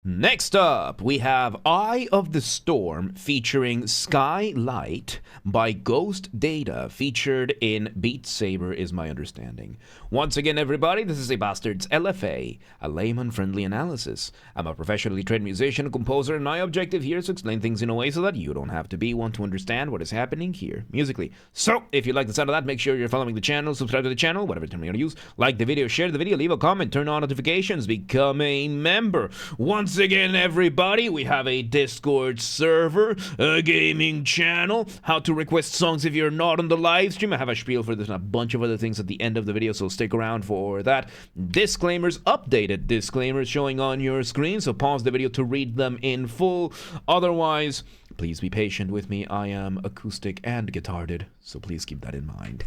Next up, we have Eye of the Storm featuring Skylight by Ghost Data, featured in Beat Saber, is my understanding. Once again, everybody, this is a Basterd's LFA, a layman-friendly analysis. I'm a professionally trained musician and composer, and my objective here is to explain things in a way so that you don't have to be one to understand what is happening here musically. So, if you like the sound of that, make sure you're following the channel, subscribe to the channel, whatever term you're going to use, like the video, share the video, leave a comment, turn on notifications, become a member. Once again, everybody, we have a Discord server, a gaming channel, how to request songs if you're not on the live stream. I have a spiel for this and a bunch of other things at the end of the video, so stick around for that. Disclaimers, updated disclaimers showing on your screen, so pause the video to read them in full. Otherwise, please be patient with me. I am acoustic and guitarded, so please keep that in mind.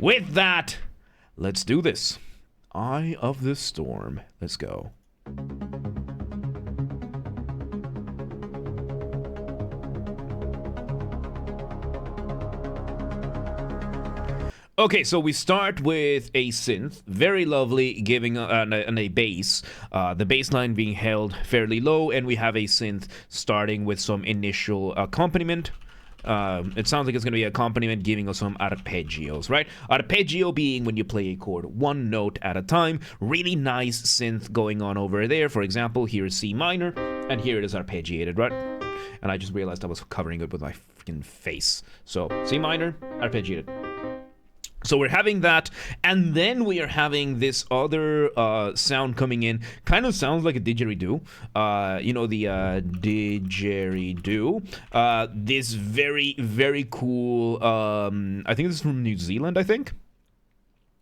With that, let's do this. Eye of the Storm. Let's go. Okay, so we start with a synth, very lovely, giving a bass, the bass line being held fairly low, and we have a synth starting with some initial accompaniment. It sounds like it's going to be accompaniment giving us some arpeggios, right? Arpeggio being when you play a chord one note at a time. Really nice synth going on over there. For example, here's C minor, and here it is arpeggiated, right? And I just realized I was covering it with my freaking face. So, C minor, arpeggiated. So we're having that, and then we are having this other sound coming in. Kind of sounds like a didgeridoo. You know, the didgeridoo. This very, very cool, I think this is from New Zealand, I think.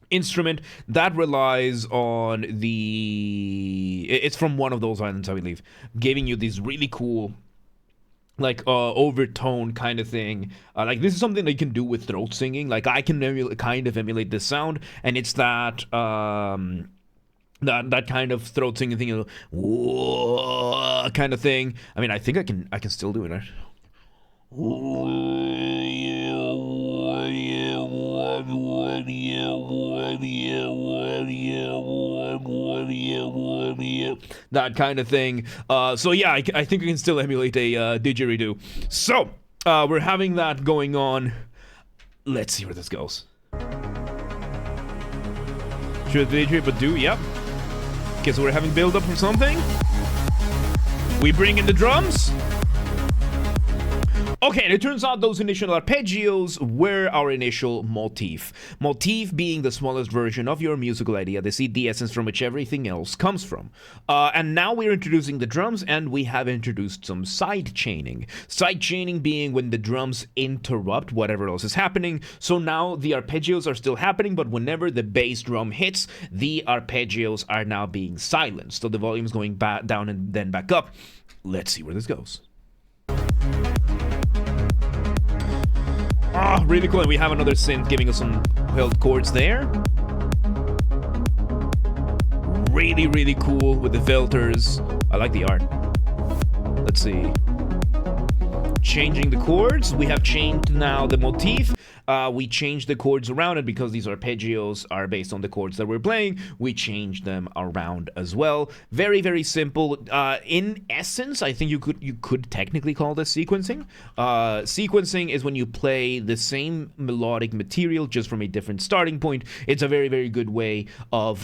Instrument that relies on the... It's from one of those islands, I believe. Giving you these really cool... like overtone kind of thing. Like this is something that you can do with throat singing. Like I can kind of emulate this sound, and it's that that kind of throat singing thing, you know, kind of thing. I mean, I think I can still do it, right? That kind of thing. So yeah, I think we can still emulate a didgeridoo. So we're having that going on. Let's see where this goes. Should didgeridoo? Yep. Okay, so we're having build up for something. We bring in the drums. Okay, and it turns out those initial arpeggios were our initial motif. Motif being the smallest version of your musical idea, the essence from which everything else comes from. And now we're introducing the drums, and we have introduced some side chaining. Side chaining being when the drums interrupt whatever else is happening. So now the arpeggios are still happening, but whenever the bass drum hits, the arpeggios are now being silenced. So the volume is going down and then back up. Let's see where this goes. Ah, really cool. And we have another synth giving us some held chords there. Really, really cool with the filters. I like the art. Let's see. Changing the chords. We have changed now the motif. We changed the chords around it because these arpeggios are based on the chords that we're playing. We changed them around as well. Very, very simple. In essence, I think you could technically call this sequencing. Sequencing is when you play the same melodic material just from a different starting point. It's a very, very good way of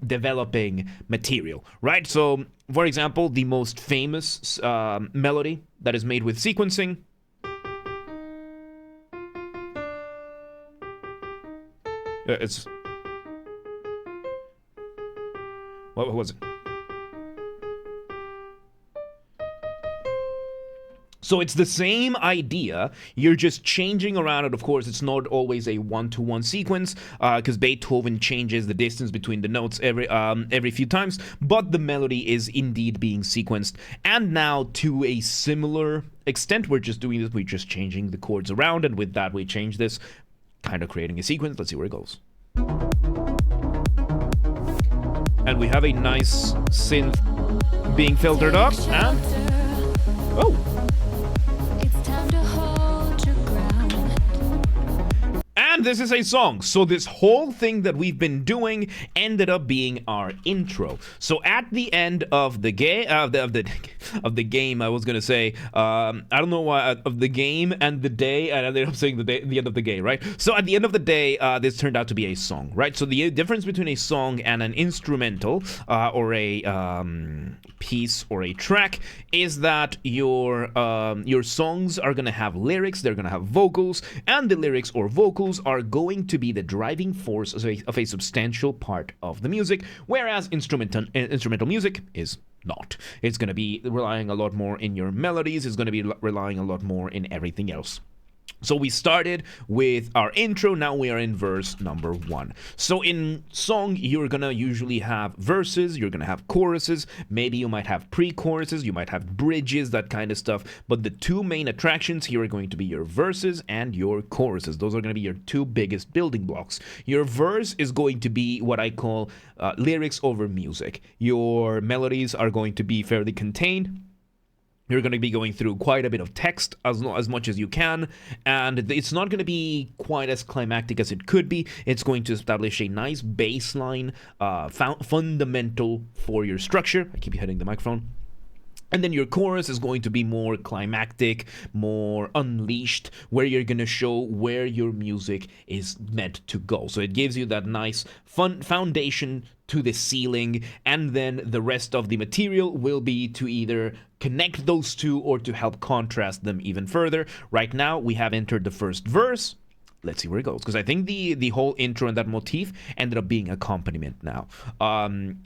developing material, right? So, for example, the most famous melody that is made with sequencing. It's... What was it? So it's the same idea, you're just changing around it. Of course, it's not always a one-to-one sequence, because Beethoven changes the distance between the notes every few times, but the melody is indeed being sequenced. And now, to a similar extent, we're just doing this, we're just changing the chords around, and with that we change this, kind of creating a sequence. Let's see where it goes. And we have a nice synth being filtered up, and... oh! And this is a song. So this whole thing that we've been doing ended up being our intro. So at the end of the game, of the game, I was gonna say, I don't know why, of the game and the day, and I ended up saying the end of the game, right? So at the end of the day, this turned out to be a song, right? So the difference between a song and an instrumental or a piece or a track is that your songs are gonna have lyrics, they're gonna have vocals, and the lyrics or vocals are going to be the driving force of a substantial part of the music, whereas instrumental music is not. It's going to be relying a lot more in your melodies, it's going to be relying a lot more in everything else. So we started with our intro, now we are in verse number 1. So in song, you're gonna usually have verses, you're gonna have choruses, maybe you might have pre-choruses, you might have bridges, that kind of stuff, but the two main attractions here are going to be your verses and your choruses. Those are gonna be your two biggest building blocks. Your verse is going to be what I call lyrics over music. Your melodies are going to be fairly contained. You're going to be going through quite a bit of text as much as you can, and it's not going to be quite as climactic as it could be. It's going to establish a nice baseline, fundamental for your structure. I keep hitting the microphone. And then your chorus is going to be more climactic, more unleashed, where you're going to show where your music is meant to go. So it gives you that nice fun foundation to the ceiling, and then the rest of the material will be to either connect those two or to help contrast them even further. Right now, we have entered the first verse. Let's see where it goes, because I think the whole intro and that motif ended up being accompaniment now.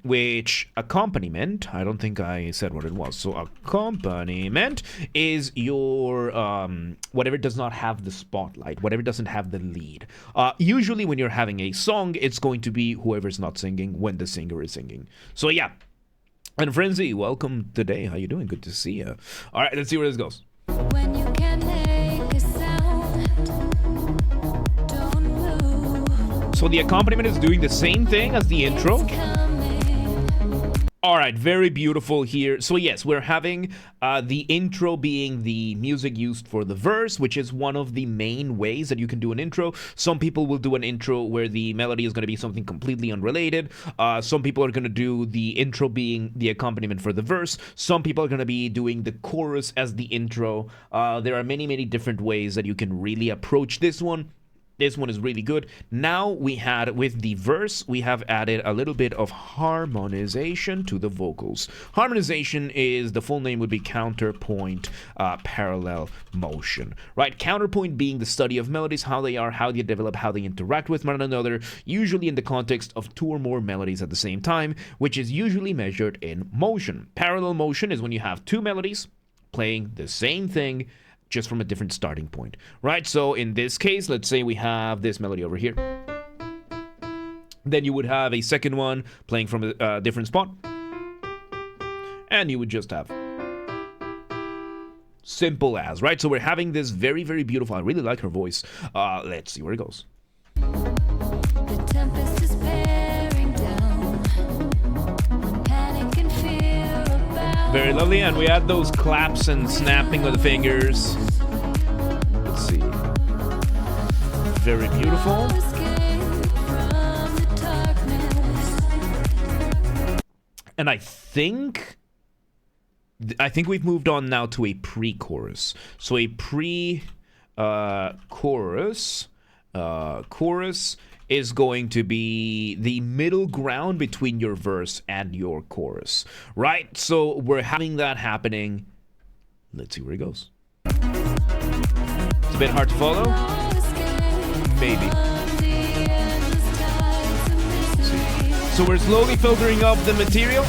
Which accompaniment, I don't think I said what it was. So accompaniment is your whatever does not have the spotlight, whatever doesn't have the lead. Usually when you're having a song, it's going to be whoever's not singing when the singer is singing. So yeah. And Frenzy, welcome today. How you doing? Good to see you. All right, let's see where this goes. When you can make a sound, don't move. So the accompaniment is doing the same thing as the intro. It's coming. All right, very beautiful here. So yes, we're having the intro being the music used for the verse, which is one of the main ways that you can do an intro. Some people will do an intro where the melody is going to be something completely unrelated. Some people are going to do the intro being the accompaniment for the verse. Some people are going to be doing the chorus as the intro. There are many, many different ways that you can really approach this one. This one is really good. Now we had, with the verse, we have added a little bit of harmonization to the vocals. Harmonization is, the full name would be counterpoint parallel motion, right? Counterpoint being the study of melodies, how they are, how they develop, how they interact with one another, usually in the context of two or more melodies at the same time, which is usually measured in motion. Parallel motion is when you have two melodies playing the same thing, just from a different starting point, right? So in this case, let's say we have this melody over here. Then you would have a second one playing from a different spot. And you would just have simple as, right? So we're having this very, very beautiful, I really like her voice. Let's see where it goes. The tempest is bearing down. Panic and fear abound. Very lovely, and we add those claps and snapping of the fingers. Let's see. Very beautiful. Escape from the darkness. And I think we've moved on now to a pre-chorus. So a chorus is going to be the middle ground between your verse and your chorus, right? So we're having that happening. Let's see where it goes. It's a bit hard to follow. Maybe. So we're slowly filtering up the material,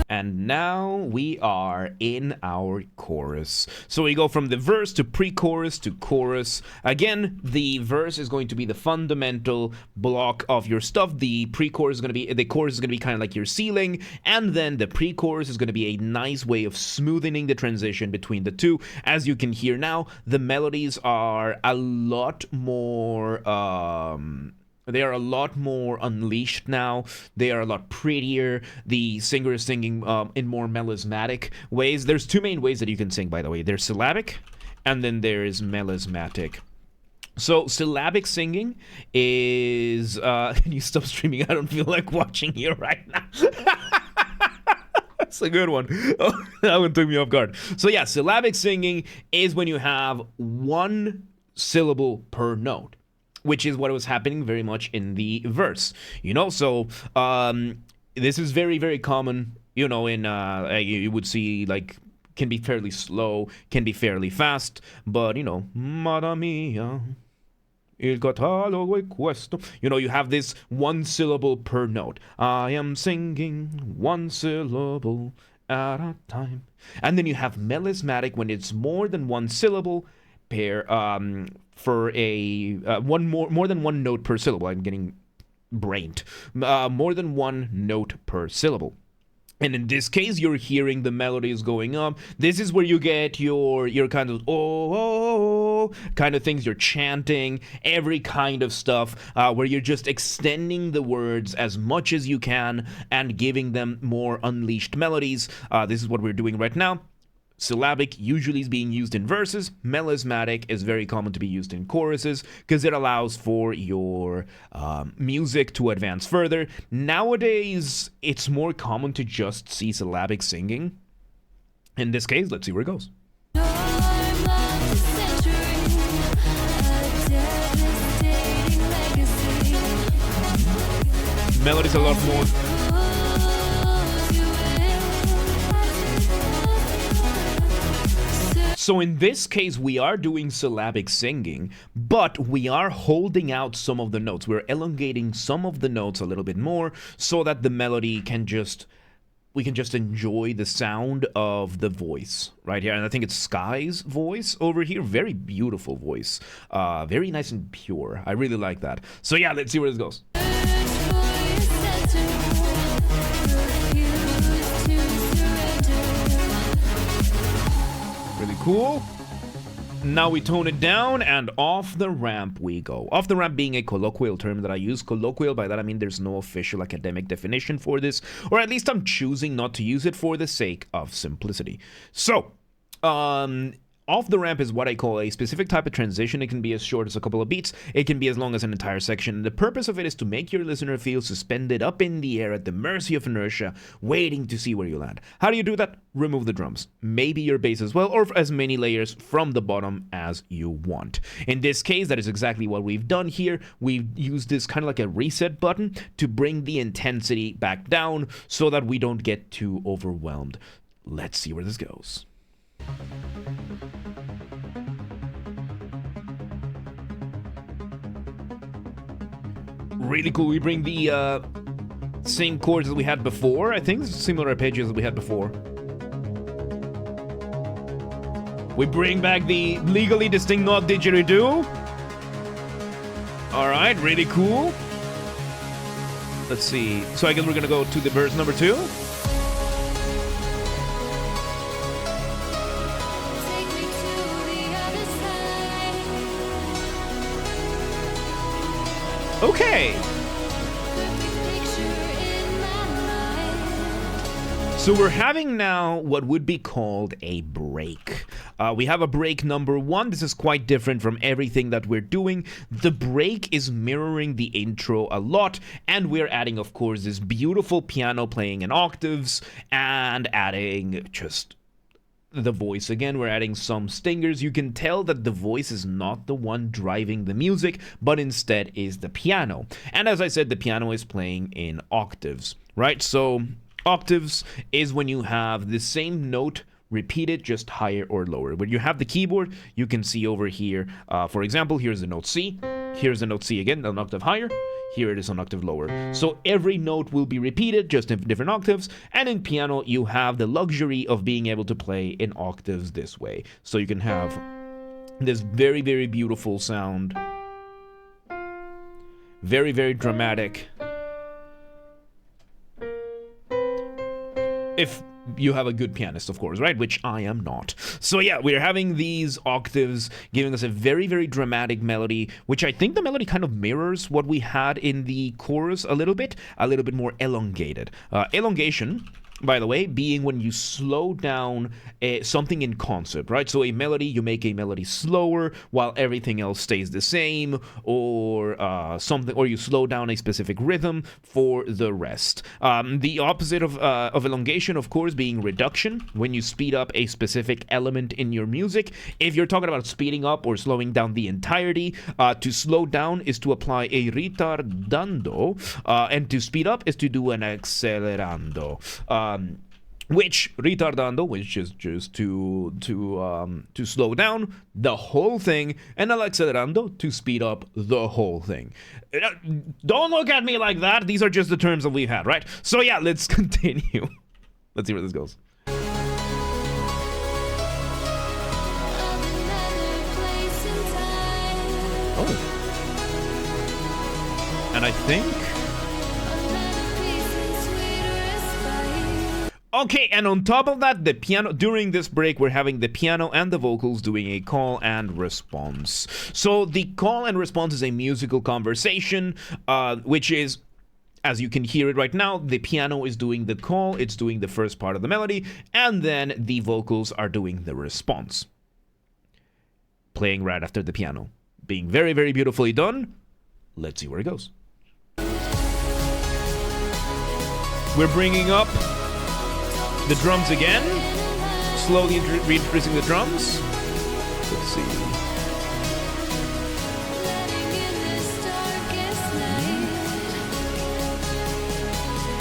and now we are in our chorus. So we go from the verse to pre-chorus to chorus. Again, the verse is going to be the fundamental block of your stuff. The chorus is going to be kind of like your ceiling, and then the pre-chorus is going to be a nice way of smoothing the transition between the two. As you can hear now, the melodies are a lot more They are a lot more unleashed now. They are a lot prettier. The singer is singing in more melismatic ways. There's two main ways that you can sing, by the way. There's syllabic, and then there is melismatic. So syllabic singing is can you stop streaming? I don't feel like watching you right now. That's a good one. Oh, that one took me off guard. So yeah, syllabic singing is when you have one syllable per note, which is what was happening very much in the verse. So this is very, very common, in you would see, like, can be fairly slow, can be fairly fast, but, Mamma mia, il catalogo è questo. You have this one syllable per note. I am singing one syllable at a time. And then you have melismatic when it's more than one syllable per for a more than one note per syllable. I'm getting brained. More than one note per syllable. And in this case, you're hearing the melodies going up. This is where you get your kind of kind of things. You're chanting, every kind of stuff, where you're just extending the words as much as you can and giving them more unleashed melodies. This is what we're doing right now. Syllabic usually is being used in verses. Melismatic is very common to be used in choruses because it allows for your music to advance further. Nowadays, it's more common to just see syllabic singing. In this case, let's see where it goes. Melody's a lot more. So in this case, we are doing syllabic singing, but we are holding out some of the notes. We're elongating some of the notes a little bit more so that the melody we can just enjoy the sound of the voice right here. And I think it's Sky's voice over here. Very beautiful voice. Very nice and pure. I really like that. So yeah, let's see where this goes. Really cool. Now we tone it down and off the ramp we go. Off the ramp being a colloquial term that I use. Colloquial, by that I mean there's no official academic definition for this, or at least I'm choosing not to use it for the sake of simplicity. So, off the ramp is what I call a specific type of transition. It can be as short as a couple of beats. It can be as long as an entire section. The purpose of it is to make your listener feel suspended up in the air at the mercy of inertia, waiting to see where you land. How do you do that? Remove the drums. Maybe your bass as well, or as many layers from the bottom as you want. In this case, that is exactly what we've done here. We've used this kind of like a reset button to bring the intensity back down so that we don't get too overwhelmed. Let's see where this goes. Really cool. We bring the same chords as we had before. I think it's similar arpeggios as we had before. We bring back the legally distinct not didgeridoo. Alright, really cool. Let's see. So I guess we're gonna go to the verse number 2. Okay. So we're having now what would be called a break. We have a break number 1. This is quite different from everything that we're doing. The break is mirroring the intro a lot, and we're adding, of course, this beautiful piano playing in octaves and adding just the voice again. We're adding some stingers. You can tell that the voice is not the one driving the music, but instead is the piano. And as I said, the piano is playing in octaves, right? So octaves is when you have the same note repeated, just higher or lower. When you have the keyboard, you can see over here, for example, here's the note C. Here's the note C again, an octave higher. Here it is an octave lower. So every note will be repeated, just in different octaves. And in piano, you have the luxury of being able to play in octaves this way. So you can have this very, very beautiful sound. Very, very dramatic. If you have a good pianist, of course, right? Which I am not. So yeah, we're having these octaves giving us a very, very dramatic melody, which I think the melody kind of mirrors what we had in the chorus a little bit more elongated. Elongation, by the way, being when you slow down something in concept, right? So a melody, you make a melody slower while everything else stays the same, or something, or you slow down a specific rhythm for the rest. The opposite of elongation, of course, being reduction, when you speed up a specific element in your music. If you're talking about speeding up or slowing down the entirety, to slow down is to apply a retardando, and to speed up is to do an accelerando. Which retardando, which is just to slow down the whole thing, and el accelerando to speed up the whole thing. Don't look at me like that. These are just the terms that we've had, right? So yeah, let's continue. Let's see where this goes. Oh, and I think. Okay, and on top of that, the piano, during this break, we're having the piano and the vocals doing a call and response. So the call and response is a musical conversation, which is, as you can hear it right now, the piano is doing the call, it's doing the first part of the melody, and then the vocals are doing the response. Playing right after the piano. Being very, very beautifully done. Let's see where it goes. We're bringing up the drums again, slowly reintroducing the drums. Let's see.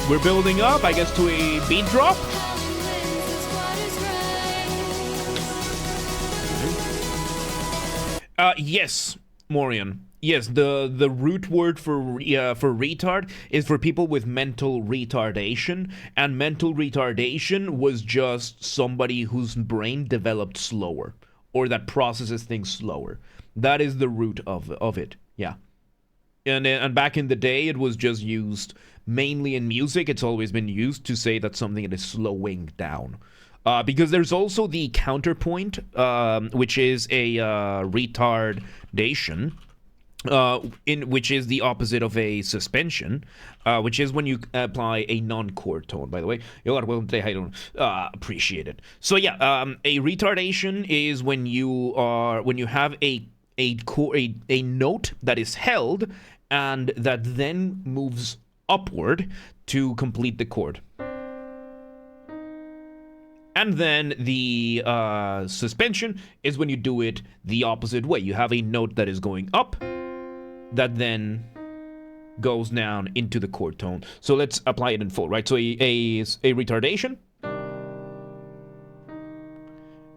We're building up, I guess, to a beat drop. Yes, Morian. Yes, the root word for retard is for people with mental retardation, and mental retardation was just somebody whose brain developed slower, or that processes things slower. That is the root of it. Yeah, and back in the day, it was just used mainly in music. It's always been used to say that something is slowing down. Because there's also the counterpoint, which is a retardation. Which is the opposite of a suspension, which is when you apply a non-chord tone. By the way, you're welcome today. I don't appreciate it. So yeah, a retardation is when you have a note that is held and that then moves upward to complete the chord. And then the suspension is when you do it the opposite way. You have a note that is going up that then goes down into the chord tone. So let's apply it in full, right? So a retardation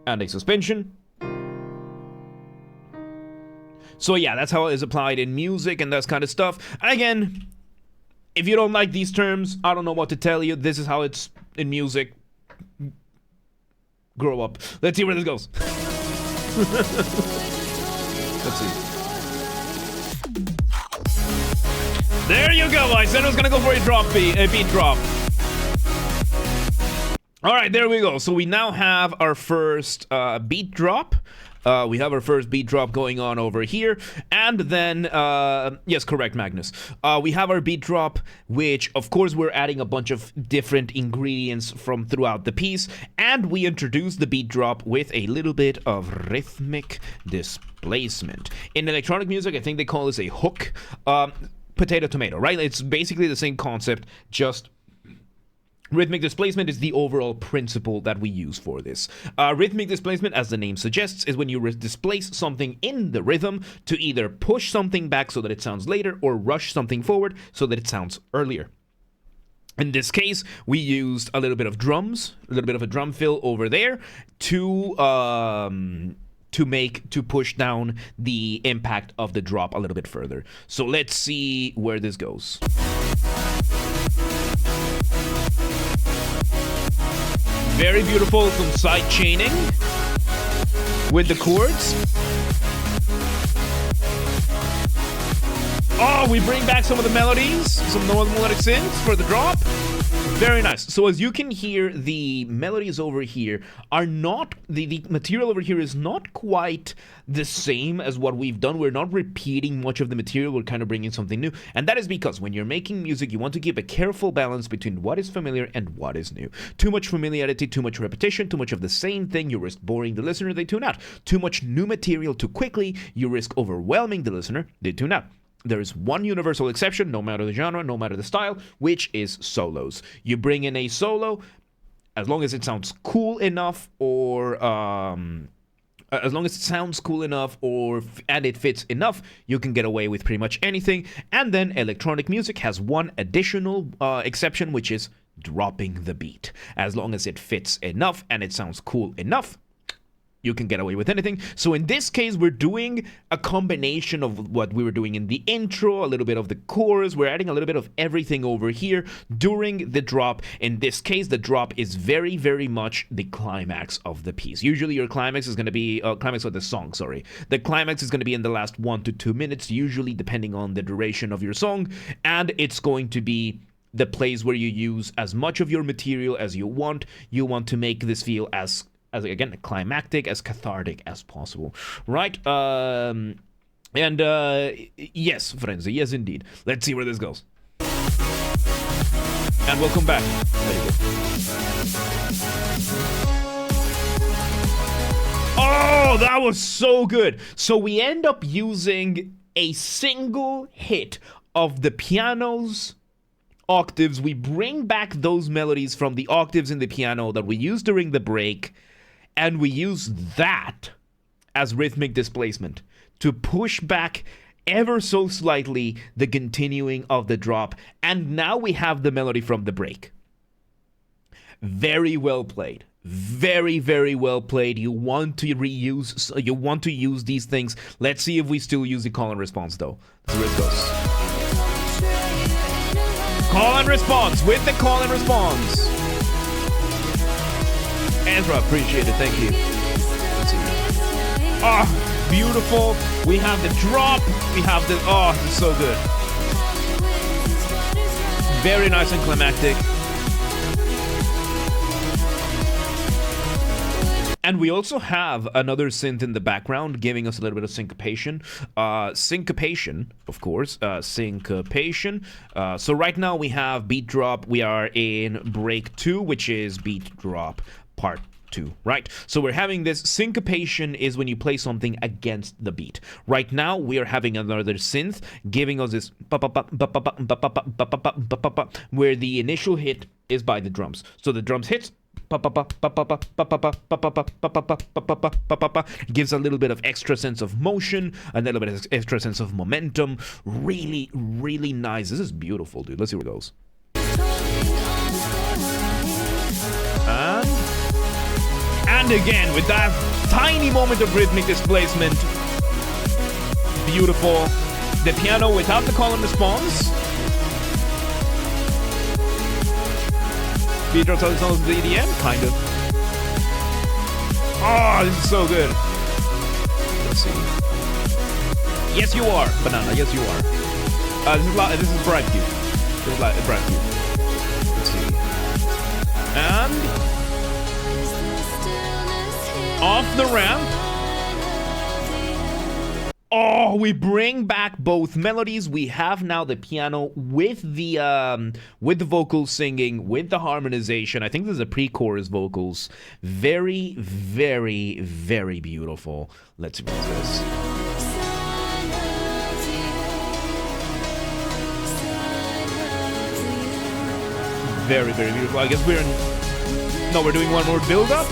and a suspension. So yeah, that's how it is applied in music and that kind of stuff. And again, if you don't like these terms, I don't know what to tell you. This is how it's in music. Grow up. Let's see where this goes. Let's see. There you go. I said I was gonna go for a beat drop. All right, there we go. So we now have our first beat drop. We have our first beat drop going on over here. And then, yes, correct, Magnus. We have our beat drop, which, of course, we're adding a bunch of different ingredients from throughout the piece. And we introduce the beat drop with a little bit of rhythmic displacement. In electronic music, I think they call this a hook. Potato, tomato, right? It's basically the same concept, just rhythmic displacement is the overall principle that we use for this. Rhythmic displacement, as the name suggests, is when you displace something in the rhythm to either push something back so that it sounds later or rush something forward so that it sounds earlier. In this case, we used a little bit of drums, a little bit of a drum fill over there to push down the impact of the drop a little bit further. So let's see where this goes. Very beautiful, some side chaining with the chords. Oh, we bring back some of the melodies, some of the melodic synths for the drop. Very nice. So as you can hear, the melodies over here are not, the material over here is not quite the same as what we've done. We're not repeating much of the material. We're kind of bringing something new. And that is because when you're making music, you want to keep a careful balance between what is familiar and what is new. Too much familiarity, too much repetition, too much of the same thing, you risk boring the listener, they tune out. Too much new material too quickly, you risk overwhelming the listener, they tune out. There is one universal exception, no matter the genre, no matter the style, which is solos. You bring in a solo, as long as it sounds cool enough, or and it fits enough, you can get away with pretty much anything. And then electronic music has one additional exception, which is dropping the beat. As long as it fits enough and it sounds cool enough, you can get away with anything. So in this case, we're doing a combination of what we were doing in the intro, a little bit of the chorus. We're adding a little bit of everything over here during the drop. In this case, the drop is very, very much the climax of the piece. Usually your climax is going to be, climax of the song, sorry. The climax is going to be in the last 1 to 2 minutes, usually depending on the duration of your song. And it's going to be the place where you use as much of your material as you want. You want to make this feel as again, climactic, as cathartic as possible, right? Yes, Frenzy, yes indeed. Let's see where this goes. And welcome back. There you go. Oh, that was so good. So we end up using a single hit of the piano's octaves. We bring back those melodies from the octaves in the piano that we used during the break, and we use that as rhythmic displacement to push back ever so slightly the continuing of the drop. And now we have the melody from the break. Very well played. Very, very well played. You want to use these things. Let's see if we still use the call and response though. Let's see where it goes. Call and response with the call and response. Ezra, appreciate it. Thank you. Let's see. Oh, beautiful. We have the drop. We have the... Oh, this is so good. Very nice and climactic. And we also have another synth in the background giving us a little bit of syncopation. Syncopation, of course. Syncopation. So right now we have beat drop. We are in break 2, which is beat drop part 2, right? So we're having this syncopation is when you play something against the beat. Right now we are having another synth giving us this where the initial hit is by the drums. So the drums hits, gives a little bit of extra sense of motion, a little bit of extra sense of momentum. Really, really nice. This is beautiful, dude. Let's see where it goes. And again, with that tiny moment of rhythmic displacement. Beautiful. The piano without the call and response. Beat drops also the EDM, kind of. Oh, this is so good. Let's see. Yes, you are, Banana. Yes, you are. This is bright cute. This is bright cute. Let's see. And off the ramp. Oh, we bring back both melodies. We have now the piano with the vocals singing, with the harmonization. I think this is a pre-chorus vocals. Very, very, very beautiful. Let's see what this is. Very, very beautiful. I guess we're doing one more build-up.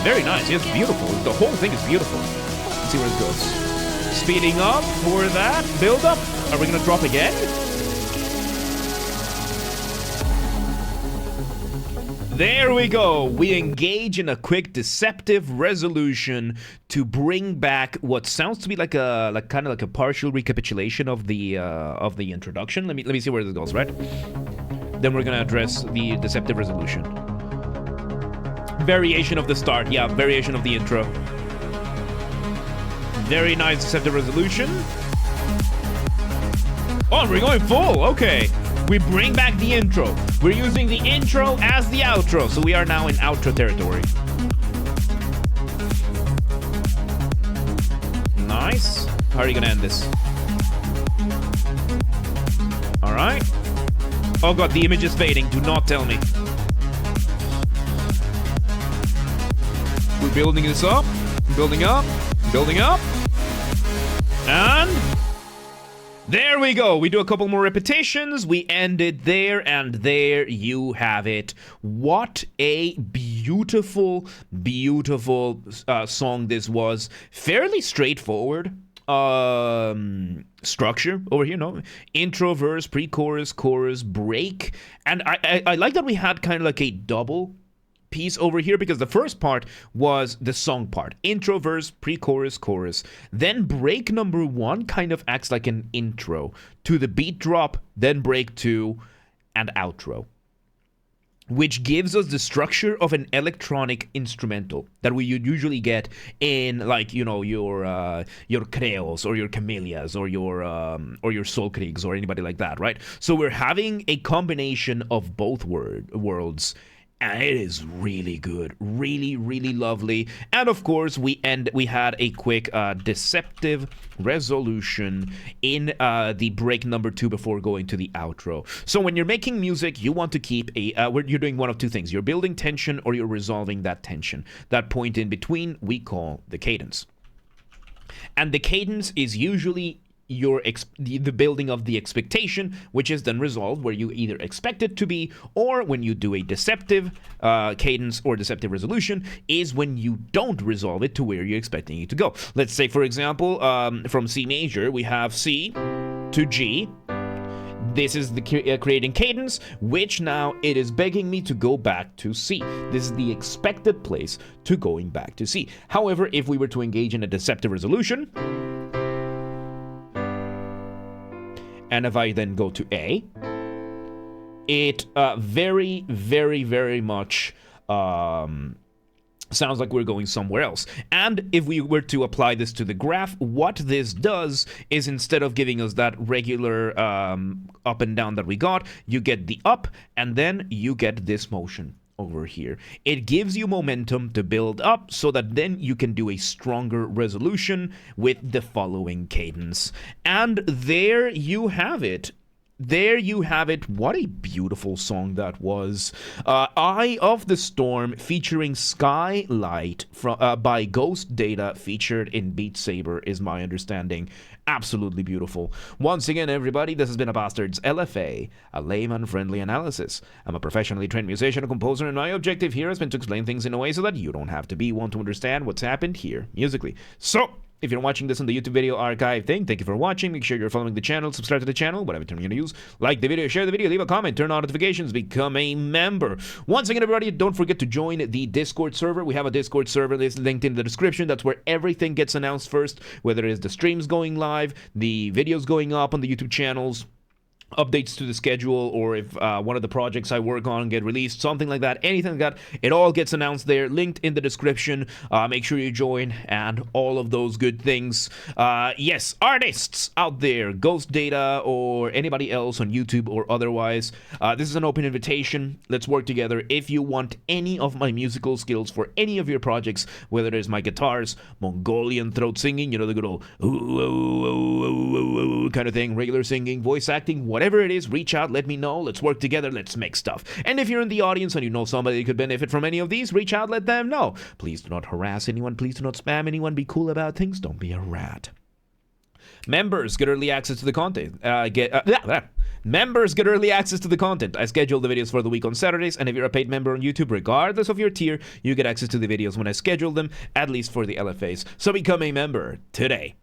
Very nice. It's beautiful. The whole thing is beautiful. Let's see where it goes. Speeding up for that build up. Are we gonna drop again? There we go. We engage in a quick deceptive resolution to bring back what sounds to be like a partial recapitulation of the introduction. Let me see where this goes, right? Then we're gonna address the deceptive resolution. Variation of the start, yeah, variation of the intro. Very nice deceptive resolution. Oh, we're going full. Okay. We bring back the intro. We're using the intro as the outro. So we are now in outro territory. Nice. How are you gonna end this? Alright. Oh god, the image is fading. Do not tell me. We're building this up. Building up. Building up. And there we go. We do a couple more repetitions. We end it there, and there you have it. What a beautiful, beautiful song this was. Fairly straightforward structure over here, no? Intro, verse, pre-chorus, chorus, break. And I like that we had kind of like a double piece over here, because the first part was the song part. Intro, verse, pre-chorus, chorus. Then break number 1 kind of acts like an intro to the beat drop, then break 2, and outro, which gives us the structure of an electronic instrumental that we usually get in, like, you know, your Creos or your Camellias or your Soulkriegs or anybody like that, right? So we're having a combination of both worlds. And it is really good, really, really lovely. And of course, we had a quick deceptive resolution in the break number 2 before going to the outro. So when you're making music, you want to keep you're doing one of two things. You're building tension or you're resolving that tension. That point in between we call the cadence. And the cadence is usually the building of the expectation, which is then resolved where you either expect it to be, or when you do a deceptive cadence or deceptive resolution is when you don't resolve it to where you're expecting it to go. Let's say, for example, from C major, we have C to G. This is the creating cadence, which now it is begging me to go back to C. This is the expected place to going back to C. However, if we were to engage in a deceptive resolution, and if I then go to A, it very, very, very much sounds like we're going somewhere else. And if we were to apply this to the graph, what this does is, instead of giving us that regular up and down that we got, you get the up, and then you get this motion over here. It gives you momentum to build up so that then you can do a stronger resolution with the following cadence. And there you have it. There you have it. What a beautiful song that was. Eye of the Storm featuring Skylight by Ghost Data, featured in Beat Saber, is my understanding. Absolutely beautiful. Once again, everybody, this has been a Basterd's LFA, a layman-friendly analysis. I'm a professionally trained musician and composer, and my objective here has been to explain things in a way so that you don't have to be one to understand what's happened here musically. So, if you're watching this on the YouTube video archive thing, thank you for watching. Make sure you're following the channel, subscribe to the channel, whatever term you're going to use. Like the video, share the video, leave a comment, turn on notifications, become a member. Once again, everybody, don't forget to join the Discord server. We have a Discord server that's linked in the description. That's where everything gets announced first, whether it is the streams going live, the videos going up on the YouTube channels, updates to the schedule, or if one of the projects I work on get released, something like that, anything like that, it all gets announced there, linked in the description. Make sure you join, and all of those good things. Yes, artists out there, Ghost Data or anybody else on YouTube or otherwise, this is an open invitation. Let's work together. If you want any of my musical skills for any of your projects, whether it is my guitars, Mongolian throat singing, you know, the good old ooh, ooh, ooh, ooh, ooh, ooh, kind of thing, regular singing, voice acting, whatever it is, reach out, let me know, let's work together, let's make stuff. And if you're in the audience and you know somebody who could benefit from any of these, reach out, let them know. Please do not harass anyone, please do not spam anyone, be cool about things, don't be a rat. Members get early access to the content. Members get early access to the content. I schedule the videos for the week on Saturdays, and if you're a paid member on YouTube, regardless of your tier, you get access to the videos when I schedule them, at least for the LFAs. So become a member today.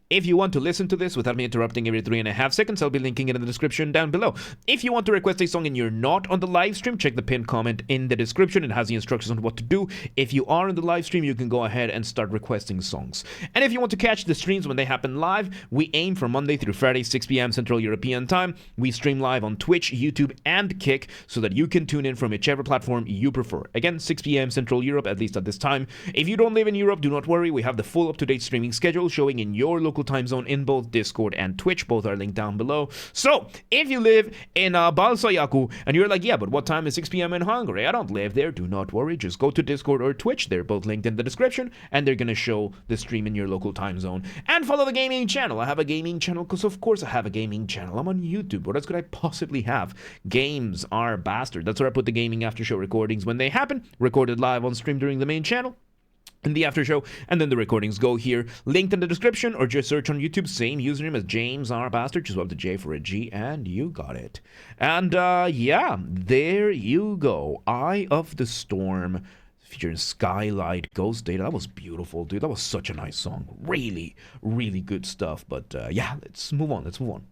If you want to listen to this without me interrupting every 3.5 seconds, I'll be linking it in the description down below. If you want to request a song and you're not on the live stream, check the pinned comment in the description. It has the instructions on what to do. If you are on the live stream, you can go ahead and start requesting songs. And if you want to catch the streams when they happen live, we aim for Monday through Friday, 6 p.m. Central European Time. We stream live on Twitch, YouTube, and Kick so that you can tune in from whichever platform you prefer. Again, 6 p.m. Central Europe, at least at this time. If you don't live in Europe, do not worry. We have the full up-to-date streaming schedule showing in your local local time zone in both Discord and Twitch. Both are linked down below. So if you live in Balsayaku and you're like, yeah, but what time is 6 p.m. in Hungary? I don't live there. Do not worry. Just go to Discord or Twitch. They're both linked in the description, and they're going to show the stream in your local time zone. And follow the gaming channel. I have a gaming channel because, of course, I have a gaming channel. I'm on YouTube. What else could I possibly have? Games are Basterd. That's where I put the gaming after show recordings when they happen, recorded live on stream during the main channel, in the after show, and then the recordings go here, linked in the description, or just search on YouTube, same username as James R. Basterd, just swap the J for a G, and you got it. And yeah, there you go. Eye of the Storm, featuring Skylight, Ghost Data. That was beautiful, dude. That was such a nice song. Really, really good stuff. But yeah, let's move on.